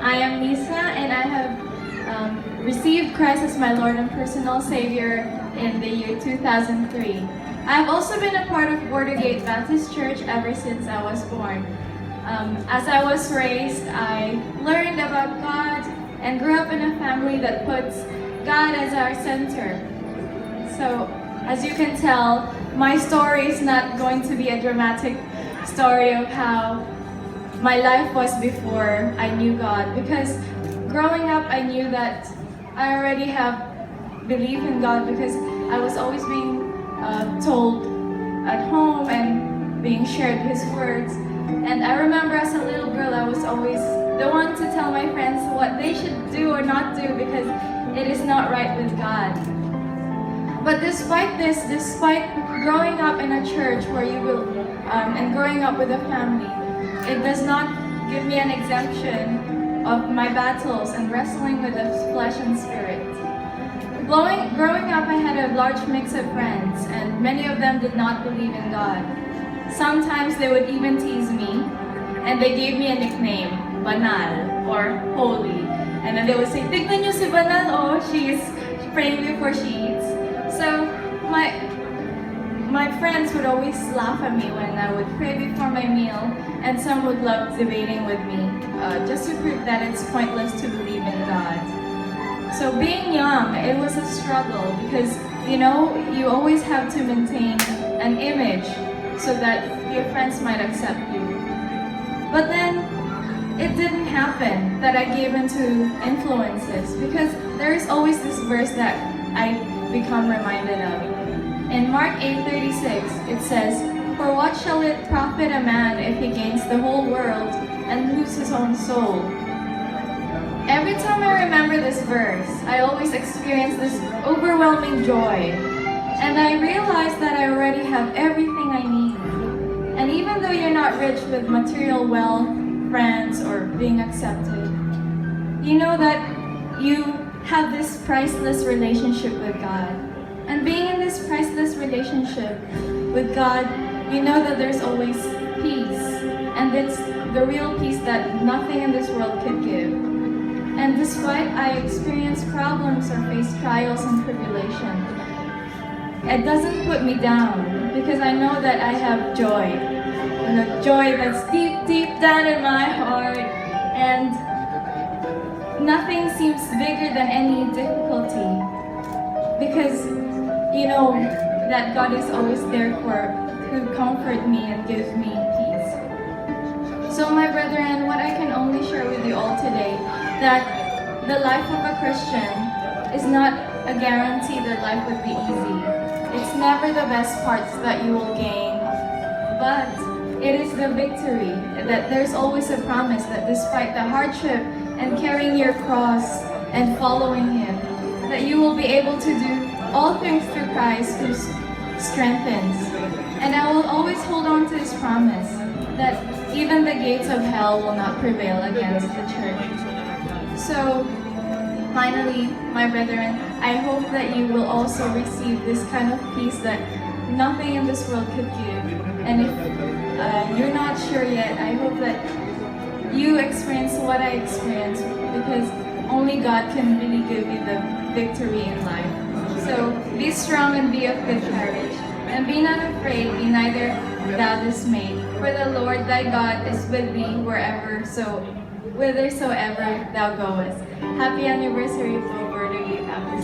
I am Lisa, and I have received Christ as my Lord and personal Savior in the year 2003. I have also been a part of Bordergate Baptist Church ever since I was born. As I was raised, I learned about God and grew up in a family that puts God as our center. So, as you can tell, my story is not going to be a dramatic story of how my life was before I knew God, because growing up I knew that I already have belief in God because I was always being told at home and being shared His words. And I remember as a little girl I was always the one to tell my friends what they should do or not do because it is not right with God. But despite this, despite growing up in a church where you will, and growing up with a family, it does not give me an exemption of my battles and wrestling with the flesh and spirit. Growing up, I had a large mix of friends, and many of them did not believe in God. Sometimes they would even tease me, and they gave me a nickname, Banal, or Holy. And then they would say, "Tignan niyo si Banal, oh, she is praying before she eats." So my friends would always laugh at me when I would pray before my meal, and some would love debating with me, just to prove that it's pointless to believe in God. So being young, it was a struggle because, you always have to maintain an image so that your friends might accept you. But then, it didn't happen that I gave into influences because there is always this verse that I become reminded of. In Mark 8:36, it says, "For what shall it profit a man if he gains the whole world and lose his own soul?" Every time I remember this verse, I always experience this overwhelming joy. And I realize that I already have everything I need. And even though you're not rich with material wealth, friends, or being accepted, you know that you have this priceless relationship with God. And being in this priceless relationship with God, you know that there's always peace. And it's the real peace that nothing in this world could give. And despite I experience problems or face trials and tribulation, it doesn't put me down because I know that I have joy. And a joy that's deep, deep down in my heart. And nothing seems bigger than any difficulty because you know that God is always there to comfort me and give me peace. So my brethren, what I can only share with you all today, that the life of a Christian is not a guarantee that life would be easy. It's never the best parts that you will gain, but it is the victory, that there's always a promise that despite the hardship and carrying your cross and following Him, that you will be able to do all things through Christ who strengthens. And I will always hold on to His promise that even the gates of hell will not prevail against the church. So, finally, my brethren, I hope that you will also receive this kind of peace that nothing in this world could give. And if you're not sure yet, I hope that you experience what I experienced because only God can really give you the victory in life. So be strong and be of good courage, and be not afraid, be neither thou dismayed, for the Lord thy God is with thee whithersoever thou goest. Happy anniversary, Bordergate Baptist.